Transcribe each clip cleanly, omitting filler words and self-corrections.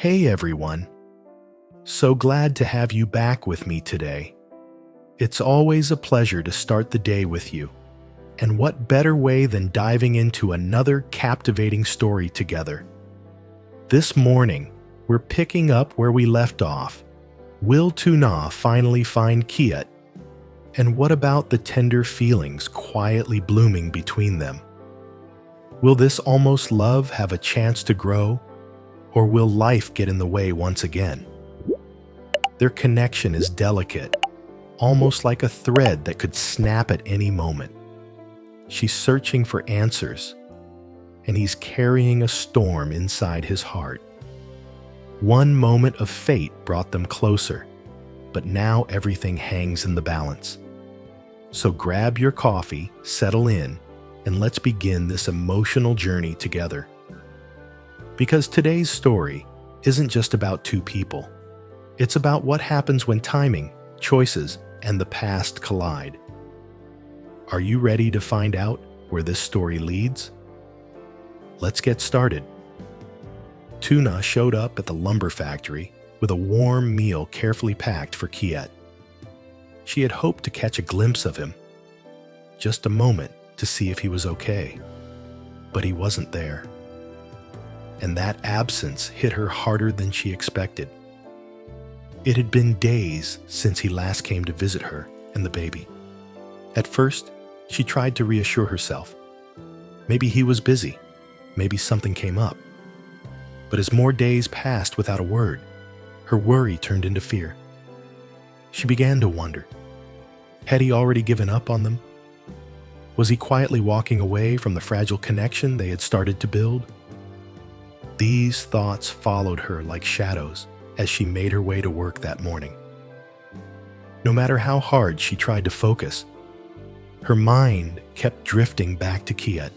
Hey everyone, so glad to have you back with me today. It's always a pleasure to start the day with you, and what better way than diving into another captivating story together? This morning, we're picking up where we left off. Will Tuna finally find Kiet? And what about the tender feelings quietly blooming between them? Will this almost love have a chance to grow? Or will life get in the way once again? Their connection is delicate, almost like a thread that could snap at any moment. She's searching for answers, and he's carrying a storm inside his heart. One moment of fate brought them closer, but now everything hangs in the balance. So grab your coffee, settle in, and let's begin this emotional journey together. Because today's story isn't just about two people. It's about what happens when timing, choices, and the past collide. Are you ready to find out where this story leads? Let's get started. Tuna showed up at the lumber factory with a warm meal carefully packed for Kiet. She had hoped to catch a glimpse of him, just a moment to see if he was okay. But he wasn't there. And that absence hit her harder than she expected. It had been days since he last came to visit her and the baby. At first, she tried to reassure herself. Maybe he was busy. Maybe something came up. But as more days passed without a word, her worry turned into fear. She began to wonder, had he already given up on them? Was he quietly walking away from the fragile connection they had started to build? These thoughts followed her like shadows as she made her way to work that morning. No matter how hard she tried to focus, her mind kept drifting back to Kiet.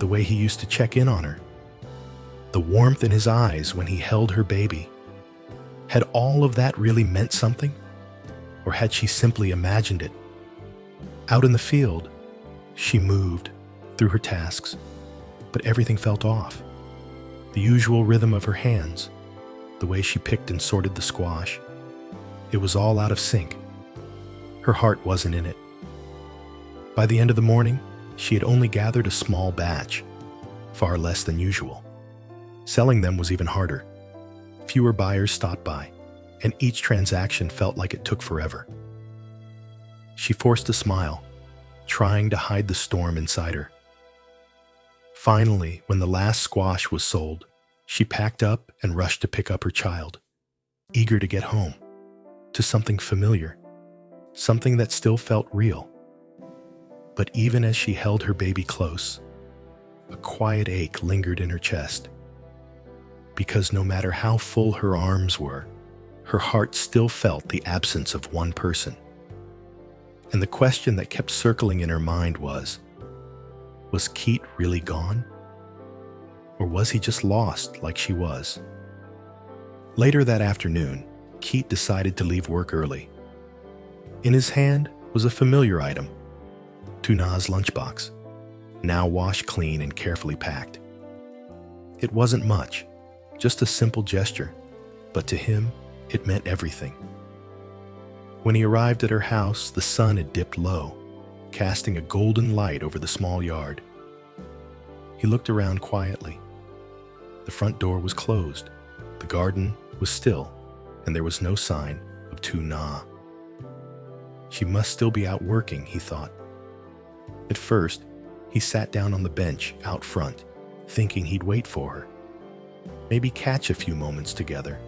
The way he used to check in on her, the warmth in his eyes when he held her baby. Had all of that really meant something? Or had she simply imagined it? Out in the field, she moved through her tasks, but everything felt off. The usual rhythm of her hands, the way she picked and sorted the squash, it was all out of sync. Her heart wasn't in it. By the end of the morning, she had only gathered a small batch, far less than usual. Selling them was even harder. Fewer buyers stopped by, and each transaction felt like it took forever. She forced a smile, trying to hide the storm inside her. Finally, when the last squash was sold, she packed up and rushed to pick up her child, eager to get home, to something familiar, something that still felt real. But even as she held her baby close, a quiet ache lingered in her chest. Because no matter how full her arms were, her heart still felt the absence of one person. And the question that kept circling in her mind was Keat really gone? Or was he just lost like she was? Later that afternoon, Keat decided to leave work early. In his hand was a familiar item, Tuna's lunchbox, now washed clean and carefully packed. It wasn't much, just a simple gesture, but to him, it meant everything. When he arrived at her house, the sun had dipped low, casting a golden light over the small yard. He looked around quietly. The front door was closed, the garden was still, and there was no sign of Tuna. She must still be out working, he thought. At first, he sat down on the bench out front, thinking he'd wait for her. Maybe catch a few moments together.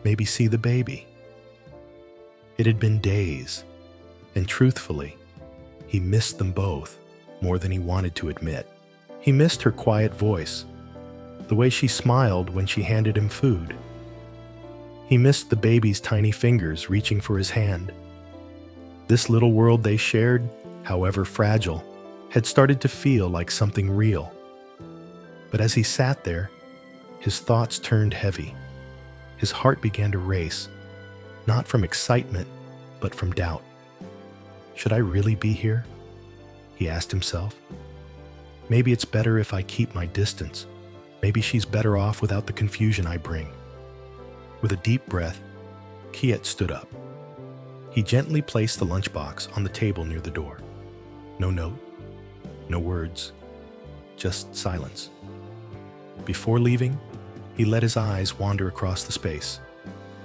Maybe see the baby. It had been days, and truthfully, he missed them both more than he wanted to admit. He missed her quiet voice, the way she smiled when she handed him food. He missed the baby's tiny fingers reaching for his hand. This little world they shared, however fragile, had started to feel like something real. But as he sat there, his thoughts turned heavy. His heart began to race, not from excitement, but from doubt. Should I really be here? He asked himself. Maybe it's better if I keep my distance. Maybe she's better off without the confusion I bring. With a deep breath, Kiet stood up. He gently placed the lunchbox on the table near the door. No note, no words, just silence. Before leaving, he let his eyes wander across the space.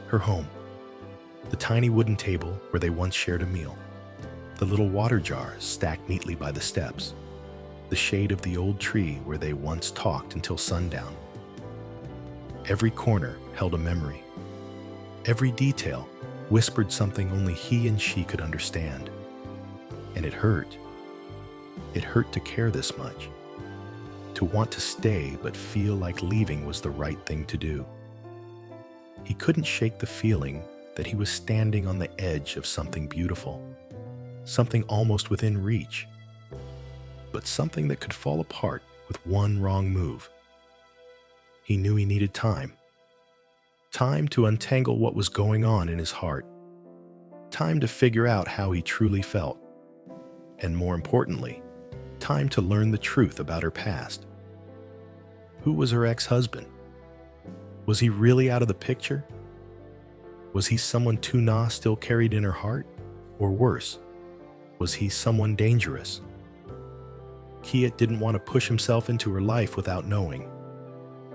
Her home. The tiny wooden table where they once shared a meal. The little water jars stacked neatly by the steps. The shade of the old tree where they once talked until sundown. Every corner held a memory. Every detail whispered something only he and she could understand. And it hurt. It hurt to care this much. To want to stay but feel like leaving was the right thing to do. He couldn't shake the feeling that he was standing on the edge of something beautiful, something almost within reach, but something that could fall apart with one wrong move. He knew he needed time. Time to untangle what was going on in his heart. Time to figure out how he truly felt. And more importantly, time to learn the truth about her past. Who was her ex-husband? Was he really out of the picture? Was he someone Tuna still carried in her heart? Or worse, was he someone dangerous? Kiet didn't want to push himself into her life without knowing.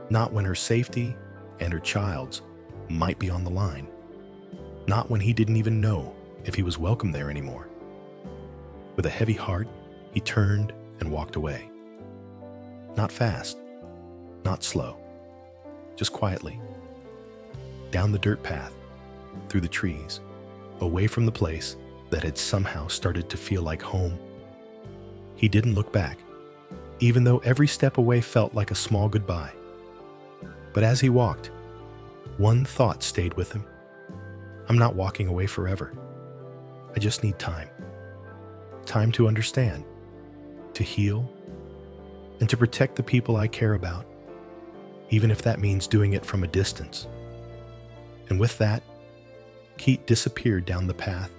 Not when her safety and her child's might be on the line. Not when he didn't even know if he was welcome there anymore. With a heavy heart, he turned and walked away. Not fast, not slow, just quietly. Down the dirt path, through the trees, away from the place that had somehow started to feel like home. He didn't look back, even though every step away felt like a small goodbye. But as he walked, one thought stayed with him. I'm not walking away forever. I just need time. Time to understand, to heal, and to protect the people I care about, even if that means doing it from a distance. And with that, Keat disappeared down the path,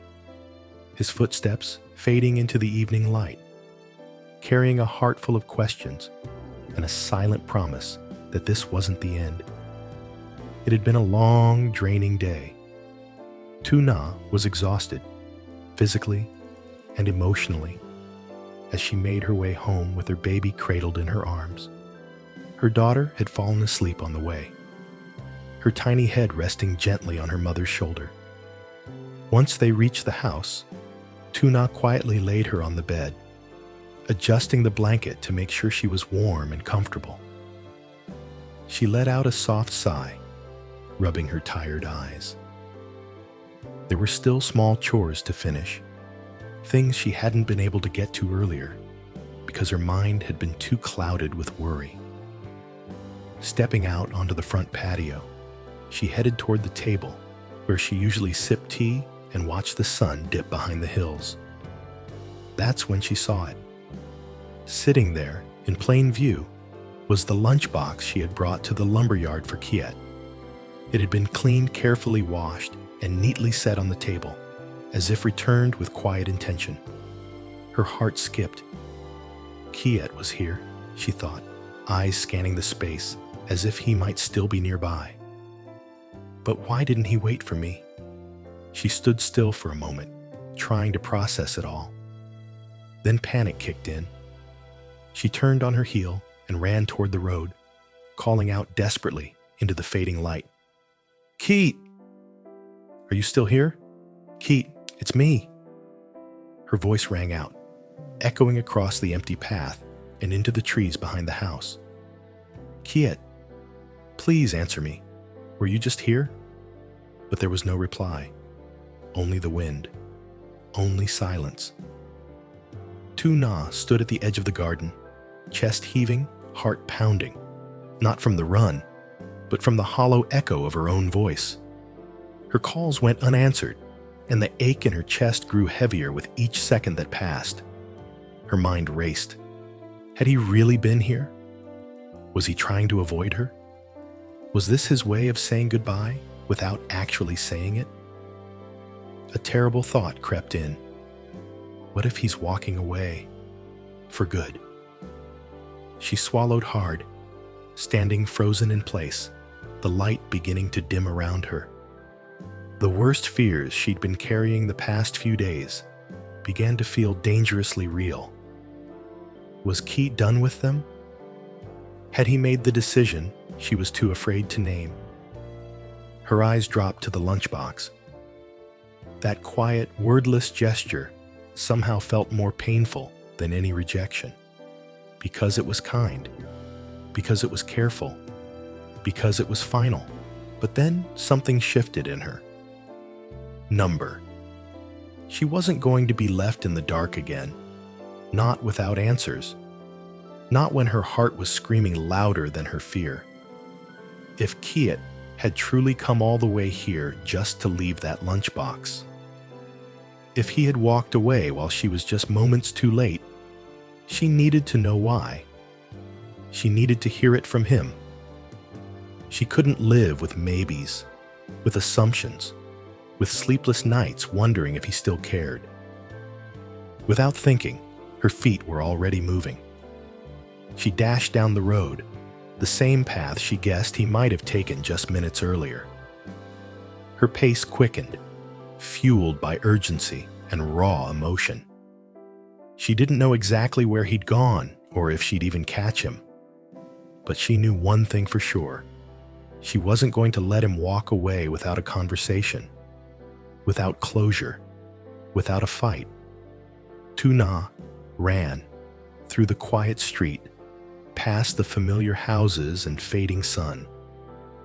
his footsteps fading into the evening light, carrying a heart full of questions and a silent promise that this wasn't the end. It had been a long, draining day. Tuna was exhausted, physically and emotionally, as she made her way home with her baby cradled in her arms. Her daughter had fallen asleep on the way, her tiny head resting gently on her mother's shoulder. Once they reached the house, Tuna quietly laid her on the bed, adjusting the blanket to make sure she was warm and comfortable. She let out a soft sigh, rubbing her tired eyes. There were still small chores to finish, things she hadn't been able to get to earlier because her mind had been too clouded with worry. Stepping out onto the front patio, she headed toward the table where she usually sipped tea and watched the sun dip behind the hills. That's when she saw it. Sitting there, in plain view, was the lunchbox she had brought to the lumberyard for Kiet. It had been cleaned, carefully washed, and neatly set on the table, as if returned with quiet intention. Her heart skipped. Kiet was here, she thought, eyes scanning the space, as if he might still be nearby. But why didn't he wait for me? She stood still for a moment, trying to process it all. Then panic kicked in. She turned on her heel and ran toward the road, calling out desperately into the fading light. Keat! Are you still here? Keat, it's me. Her voice rang out, echoing across the empty path and into the trees behind the house. Kiet, please answer me. Were you just here? But there was no reply. Only the wind. Only silence. Tuna stood at the edge of the garden, chest heaving, heart pounding, not from the run, but from the hollow echo of her own voice. Her calls went unanswered, and the ache in her chest grew heavier with each second that passed. Her mind raced. Had he really been here? Was he trying to avoid her? Was this his way of saying goodbye without actually saying it? A terrible thought crept in. What if he's walking away? For good. She swallowed hard, standing frozen in place, the light beginning to dim around her. The worst fears she'd been carrying the past few days began to feel dangerously real. Was Keat done with them? Had he made the decision she was too afraid to name? Her eyes dropped to the lunchbox. That quiet, wordless gesture somehow felt more painful than any rejection. Because it was kind. Because it was careful. Because it was final. But then something shifted in her. Number. She wasn't going to be left in the dark again. Not without answers. Not when her heart was screaming louder than her fear. If Kiet had truly come all the way here just to leave that lunchbox. If he had walked away while she was just moments too late, she needed to know why. She needed to hear it from him. She couldn't live with maybes, with assumptions, with sleepless nights wondering if he still cared. Without thinking, her feet were already moving. She dashed down the road, the same path she guessed he might have taken just minutes earlier. Her pace quickened, fueled by urgency and raw emotion. She didn't know exactly where he'd gone or if she'd even catch him. But she knew one thing for sure. She wasn't going to let him walk away without a conversation, without closure, without a fight. Tuna ran through the quiet street, past the familiar houses and fading sun,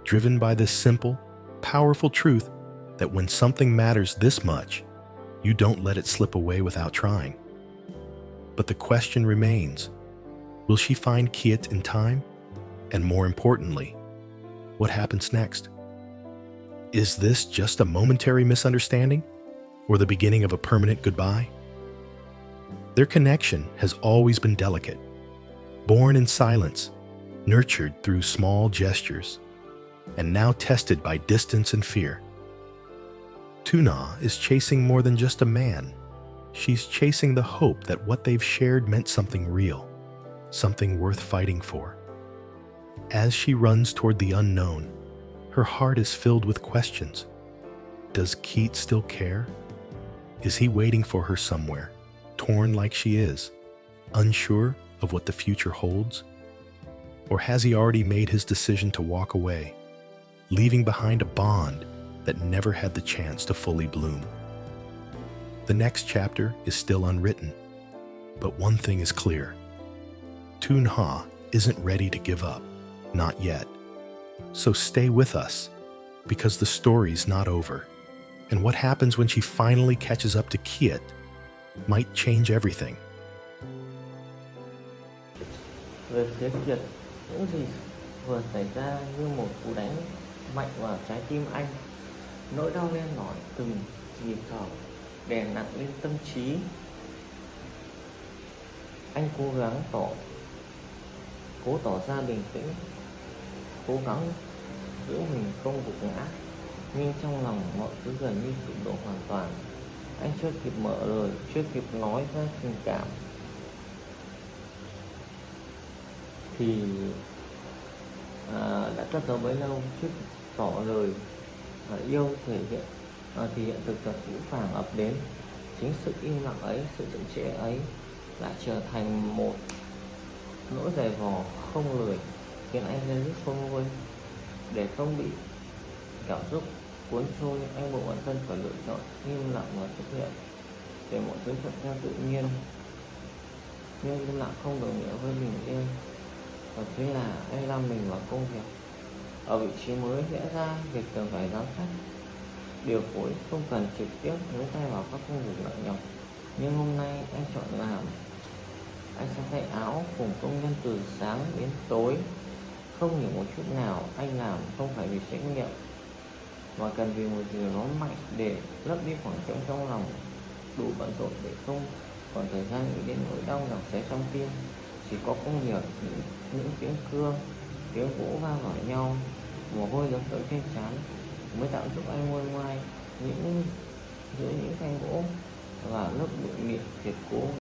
driven by this simple, powerful truth that when something matters this much, you don't let it slip away without trying. But the question remains, will she find Kiet in time? And more importantly, what happens next? Is this just a momentary misunderstanding or the beginning of a permanent goodbye? Their connection has always been delicate, born in silence, nurtured through small gestures, and now tested by distance and fear. Tuna is chasing more than just a man. She's chasing the hope that what they've shared meant something real, something worth fighting for. As she runs toward the unknown, her heart is filled with questions. Does Keat still care? Is he waiting for her somewhere, torn like she is, unsure of what the future holds? Or has he already made his decision to walk away, leaving behind a bond that never had the chance to fully bloom? The next chapter is still unwritten, but one thing is clear. Tu Nha isn't ready to give up, not yet. So stay with us, because the story's not over, and what happens when she finally catches up to Kiet might change everything. Về phía Kiệt, những gì vừa xảy ra như một cú đánh mạnh vào trái tim anh. Nỗi đau len lỏi từng nhịp thở, đè nặng lên tâm trí. Anh cố gắng tỏ ra bình tĩnh, cố gắng giữ mình không gục ngã, nhưng trong lòng mọi thứ gần như sụp đổ hoàn toàn. Anh chưa kịp mở lời, chưa kịp nói ra tình cảm thì đã cất giấu bấy lâu, trước tỏ lời yêu thì hiện thực thật vũ phàng ập đến. Chính sự im lặng ấy, sự chậm trễ ấy đã trở thành một nỗi giày vò không lười, khiến anh rơi rứt khôn nguôi. Để không bị cảm xúc cuốn trôi, anh buộc bản thân phải lựa chọn im lặng và chấp nhận, để mọi thứ thuận theo tự nhiên. Nhưng im lặng không đồng nghĩa với bình yên, và thế là anh lao mình vào công việc. Ở vị trí mới lẽ ra việc cần phải giám sát, điều phối, không cần trực tiếp nhúng tay vào các công việc nặng nhọc. Nhưng hôm nay anh chọn làm. Anh sẽ thay áo cùng công nhân từ sáng đến tối. Không hiểu một chút nào anh làm không phải vì trách nhiệm, mà cần vì một điều nó mạnh để lấp đi khoảng trống trong lòng, đủ bận rộn để không còn thời gian nghĩ đến nỗi đau dòng xé trong tim. Chỉ có công việc, những tiếng cưa, tiếng gỗ va vào nhau, mồ hôi giống tới trên trán mới tạo giúp anh nguôi ngoai giữa những thanh gỗ và lớp bụi mịn thiệt cố